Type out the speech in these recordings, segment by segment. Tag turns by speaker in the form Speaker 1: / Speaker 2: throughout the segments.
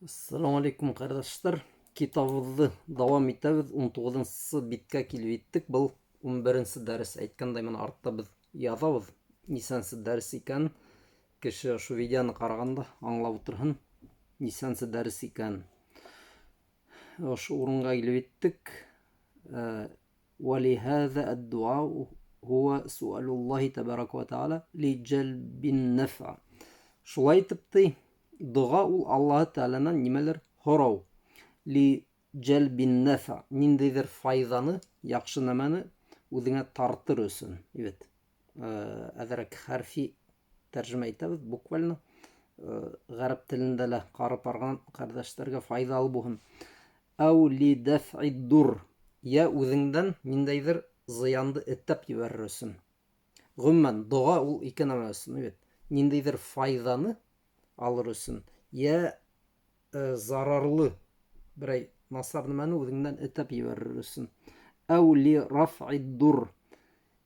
Speaker 1: Assalamu alaikum kardeşler. Kitabımızı devam etemiz. 19-сы bitke kilittik. Bu 11-сы ders. Aytkanday mana артта biz yazabız. Нисәнче ders икән. Кеше şu videoni qaraganda аңлап утырһын. Нисәнче ders икән. Şu урынга килеп еттик. ولهذا الدعاء هو سؤال الله تبارك وتعالى لجلب النفع. Шулай итеп ди, дуа ул Аллаһ Тәгаләнән нимәлер һорау. Ли җәлбин нафа, ниндидер файданы, яхшы нәмәне үзеңә тартыр өчен. Evet. Әзрәк хәрфи тәрҗемә итәбез, буквально. Гарәп телендә лә карап барган кардәшләргә файдалы булһын. Әу ли даф'i дур, я үзеңдән ниндидер зыянды эттәп җибәрер өчен. Гомумән, дуа ул ике нәмә өчен, evet. Ниндидер файданы алыр өчен, я зарарлы берәй насар нәмәне үзеңнән этеп җибәрер өчен. Әу ли раф'i дур,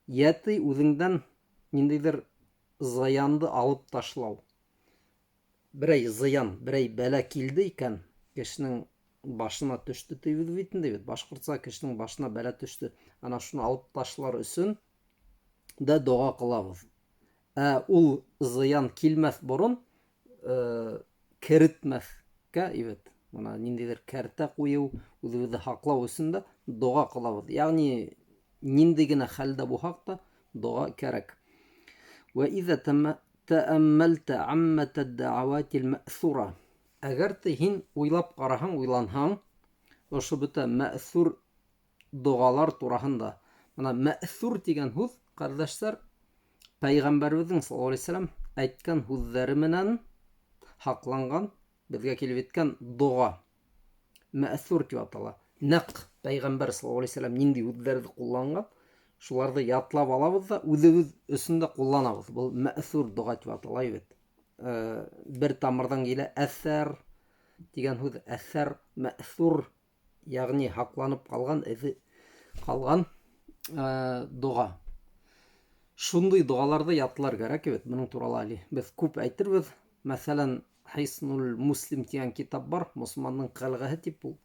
Speaker 1: я ти үзеңдән ниндидер зыянды алып ташлау. Берәй зыян, берәй бәла килде икән, кешенең башына төште тибез бит инде, башкортса кешенең башына бәла төште. Ана шуны алып ташлар өчен дә дуа кылабыз. Ул зыян килмәс борын керетмәскә, evet. Мына ниндидер кәртә кую, үзебезне хаклау өчен дә дуа кылабыз. Ягъни нинди генә хәлдә булсак та дуа кирәк. Ва иза тәәммәлтә аммат ад-дәгъават al-мa'thura. Әгәр син уйлап караһаң, уйланһаң, ошо бөтә мә'сур дуалар турасында. Мына мә'сур дигән сүз, кардәшләр, Пәйгамбәрбезнең саллаллаһу алейһи ва саллям әйткән сүзләре менән хакланган, безгә килеп иткән дуа мә'сур дип атала. Нәкъ Пәйгамбәр саллаллаһу алейһи ва саллям нинди сүзләрне кулланган, шуларны ятлап алабыз да үзебез өчен кулланабыз. Бу мә'сур дуа дип атала, evet. Бер тамырдан килә әсәр дигән сүз, әсәр, мә'сур, ягъни хакланып калган, эзе калган дуа. Шундый дуаларда ятлар кирәк, evet. Моның туралы али без күп әйтербез. Мәсәлән, Хиснул Муслим дигән китап бар, мусламанның кылгыһы дип бу.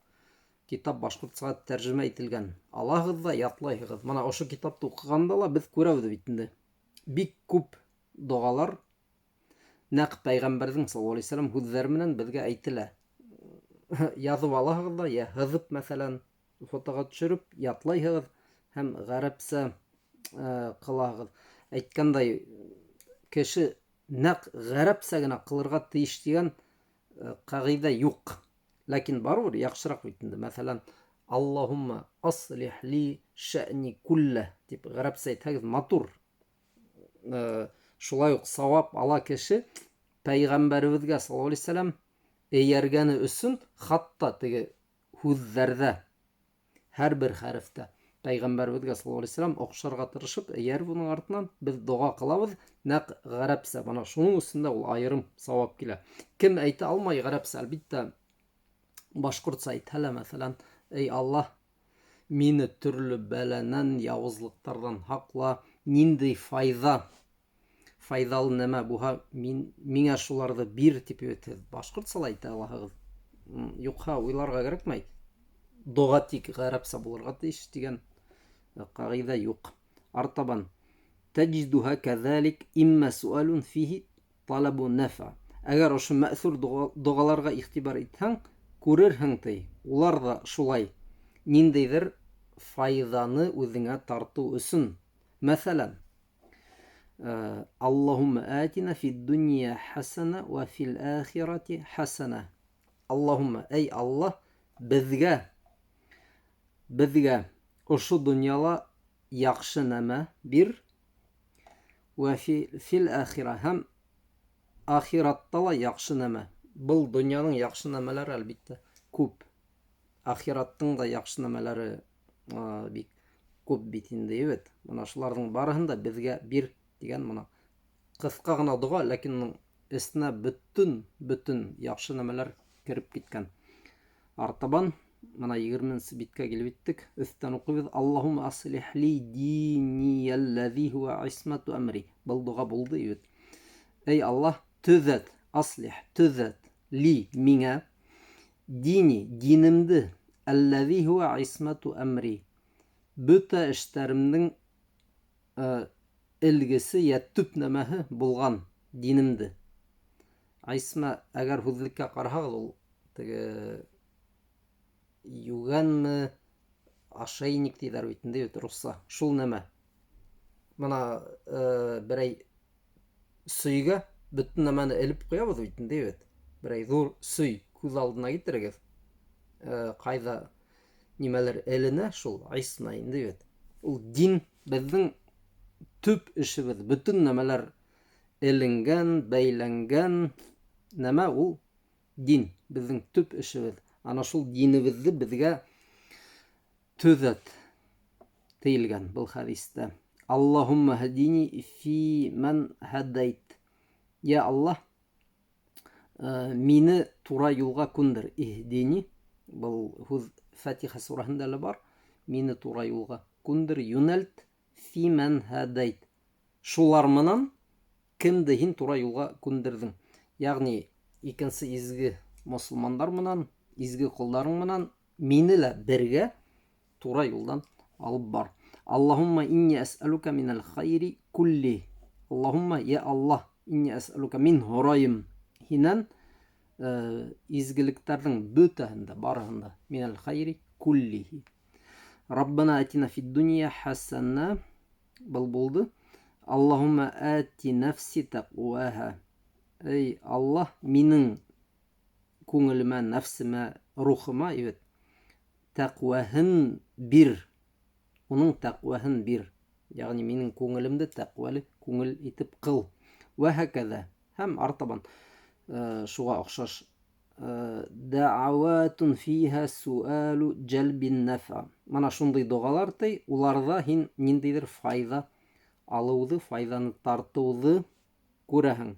Speaker 1: Китап башкортчага тәрҗемә ителгән. Алаһыз да ятлайһыз. Мына ошо китапты укыганда ла без күрәбез бит инде. Бик күп дуалар нәкъ Пәйгамбәрнең саллаллаһу алейһи ва саллям сүзләре менән безгә әйтелә. Язып алаһыз да, я һызып мәсәлән, фотога төшереп ятлайһыз һәм гарәпсә кылаһыз. Әйткәндәй, кеше нәкъ гарәпсә генә кылырга тиеш дигән кагыйдә юк. Ләкин барыбер яхшырак бит инде. Мәсәлән, Аллаһумма аслих ли шә'ни куллә дип гарәпсә әйтһәгез, матур. Шулай ук савап ала кеше Пәйгамбәребезгә саллаллаһу алейһи ва саллям әйәргәне өчен хатта теге сүзләрдә һәрбер хәрефтә Пәйгамбәребезгә саллаллаһу алейһи ва саллям охшарга тырышып, әйәр буның артыннан без дуа кылабыз, нәкъ гарәпсә. Мана шуның өчен дә ул аерым савап килә. Кем әйтә алмай гарәпсә, әлбиттә башкортча әйтһәлә, мәсәлән, эй Аллаһ, мине төрле бәләнән, явызлыктардан хакла, нинди файдалы нәмә буһа, миңа шуларны бир дип башкортча әйтә алаһыгыз. Юкка уйларга кирәкмәй. Дуа тик гарәпсә булырга тиеш дигән кагыйдә юк. Артабан таҗидуха казалик имма суалун фиһи талабу нафа. Әгәр ошо мә'сур дуаларга игътибар итсәң, күрерһең ти, улар да шулай ниндидер файданы үзеңә тарту өчен. Мәсәлән, Аллаһумма атина фид дунья хасана ва фил ахирати хасана. Аллаһумма, эй Аллаһ, безгә ошо дөньяла яхшы нәмә бир, ва фил ахира, һәм ахиратта ла яхшы нәмә. Бұл дөньяның яхшы нәмәләре әлбиттә күп. Ахираттың да яхшы нәмәләре бик күп бит инде, evet. Мына шуларның барыһын да безгә бир дигән мына кыска гына дуа, ләкин эсенә бүтән яхшы нәмәләр кирип киткән. Артабан мына 20-нче биткә килеп иттек. Өстән укыбыз: Аллаһумма аслих ли дини аллази хуа исмату амри. Бұл дуа булды, evet. Эй Аллаһ, төзәт, аслих, төзәт ли миңа dini, dinimdi, әлләзи хуа исмату әмри, бөтә эштәремнең элгесе я төп нәмәһе булган динемде. Айсма, әгәр һүҙлеккә ҡараһағыҙ, ул теге югәнме, ошейник тиҙәр бит инде русса. Шул нәмә. Бына берәй сөйгә бөтөн нәмәне элеп ҡуябыҙ бит инде. Берәй ҙур сөй күҙ алдына китерегеҙ. Ҡайҙа нимәлер эленә, шул айсма инде. Ул дин беҙҙең төп эшебеҙ. Бөтөн нәмәләр эленгән, бәйләнгән нәмә ул дин. Беҙҙең төп эшебеҙ. Ана шул динебеҙҙе беҙгә төҙәт тейелгән был хәдистә. Аллаһумма һадини фи ман һадайт. Я Аллаһ, мине тура юлға күндер. Иһдини. Был һүҙ Фатиха сураһында ла бар. Мине тура юлға күндер, йүнәлт. Фи ман һадайт. Шулар менән кемде һин тура юлға күндерҙең? Яғни, икенсе изге мосолмандар менән, изге ҡолдарың менән мине лә бергә тура юлдан алып бар. Аллаһумма инни әсәлүкә минәл хайри кулли. Аллаһумма, я Аллаһ, инни әсәлүкә, мин һорайым һинән изгелектәрҙең бөтәһендә, барыһында. Минәл хайри куллиһи. Раббана атина фид дунья хасана. Был булды. Аллаһумма ати нафси тaqwaha. Эй Аллаһ, минең күңелемә, нәфсемә, рухыма, тaqwaһын бир. Уның тaqwaһын бир. Яғни минең күңелемде тaqвалы күңел итеп ҡыл. Вә һәкәҙә. Һәм артабан шуға оҡшаш. Дәғәүәтун фиһә суәлу джәлбин нәфә. Мана шундай доғалар тей, уларҙа һин ниндәйҙер файҙа алыуҙы, файҙаны тартыуҙы күрәһең.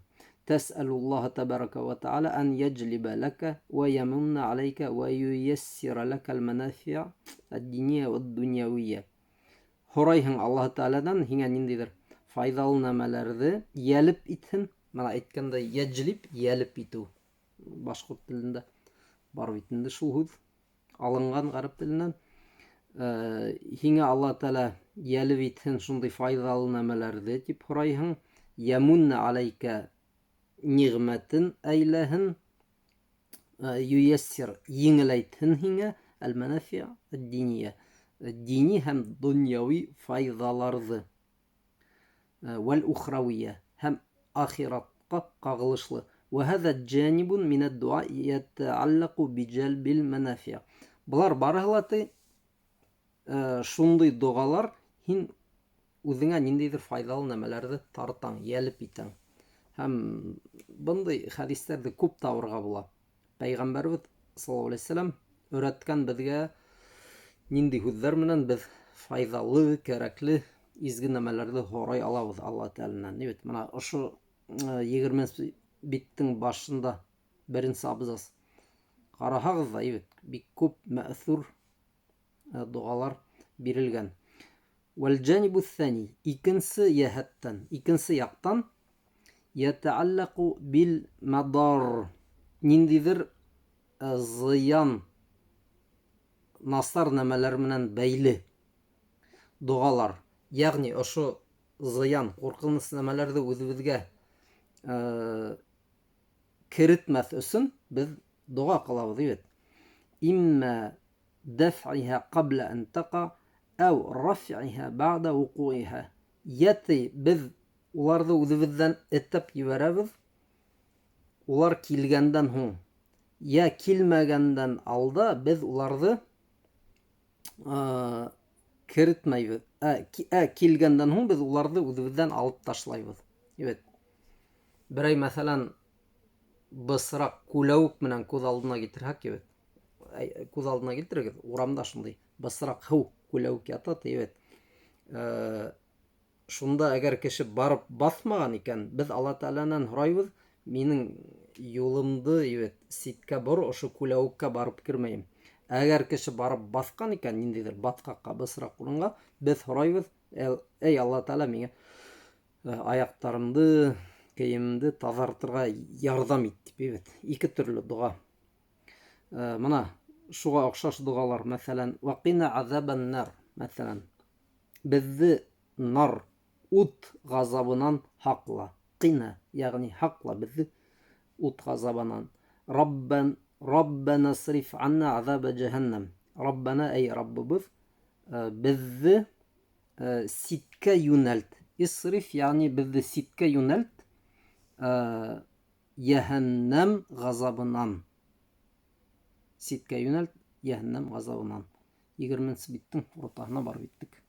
Speaker 1: Тәсәлуллаһа тәбәрәкә вә тәғәлә ән йәджлибә ләкә вә йәмунна аләйкә вә юйәссира ләкәл мәнәфиә әд-динiyә вә дунъяуiyә. Һорайһың Аллаһ Тәғәләдән һиңә ниндәйҙер файҙалы нәмәләрҙе йәлеп итһен. Мана әйткәндәй, йәджлиб, йәлеп итеү. Башҡорт телендә бар бит инде шул һүҙ. Алынған ғәрәп теленән. Һиңә Аллаһ Тәғәлә йәлеп итһен шундай файҙалы нәмәләрҙе тип һорайһың. Йәмунна аләйкә, ниғмәтен әйләһен. Юйәссир, еңеләйтһен һиңә. Әл-мәнәфиә әд-динiyә, дини һәм донъяуи файҙаларҙы. Вәл-ухрауiyә, һәм ахиратҡа ҡағылышлы. وهذا جانب من الدعاء يتعلق بجلب المنافع. Бұлар барыһы ла ти шундай доғалар һин үҙеңә ниндәйҙер файҙалы нәмәләрҙе тартаң, йәлеп итәң. Һәм бындай хәдистәрҙе күп табырға була. Пәйғәмбәрбеҙ саллаллаху алейһи ва саллям өйрәткән беҙгә ниндәй һүҙҙәр менән беҙ файҙалы, кәрәкле, изге нәмәләрҙе һорай алабыҙ Аллаһ Тәғәләнән. Мына ошо 20 биттең башында беренсе абзац ҡараһағыҙ ҙа, бик күп мәъҫүр доғалар бирелгән. Вәл-җанибу ثани, икенсе йәһәттән, икенсе яҡтан, йәтәғәлләҡу бил-мадар, ниндәйҙер зыян, насар нәмәләр менән бәйле доғалар. Яғни ошо зыян, ҡурҡыныс нәмәләрҙе үҙебеҙгә керетмәҫ өсөн беҙ доға ҡылабыҙ. Иммә дәфъиһә ҡабла ән таҡа әү рафъиһә баъда вуҡуഇһә. Йәти беҙ уларҙы үҙебеҙҙән этеп ебәрәбеҙ, улар килгәндән һуң, йә килмәгәндән алда беҙ уларҙы керетмәйбеҙ. Килгәндән һуң беҙ уларҙы үҙебеҙҙән алып ташлайбыҙ. Берәй, мәҫәлән, бысыраҡ күләүек менән күҙ алдына китерһәк, күҙ алдына китерегеҙ, урамда шундай бысыраҡ һыу күләүек ята, шунда әгәр кеше барып баҫмаған икән, беҙ Аллаһ Тәғәләнән һорайбыҙ, минең юлымды ситкә бор, ошо күләүеккә барып кермәйем. Әгәр кеше барып баҫҡан икән, ниндәйҙер батҡаҡҡа, бысыраҡ урынға, беҙ һорайбыҙ, эй Аллаһ Тәғәлә, миңә аяҡтарымды, кейемемде таҙартырға ярҙам ит, тип. Ике төрлө доға. Мына шуға оҡшаш доғалар, мәҫәлән, вақина азабан нар, мәҫәлән, беҙҙе нар, ут ғазабынан һаҡла. Ҡина, яғни һаҡла беҙҙе ут ғазабынан. Раббана сриф анна азаба джаһаннам. Раббана, әй Раббыбыҙ, беҙҙе ситкә йүнәлт. Исриф, яғни беҙҙе ситкә йүнәлт йәһәннәм ғазабынан. Ситкә йүнәлт йәһәннәм ғазабынан. 20-нче биттең уртаһына барып еттек.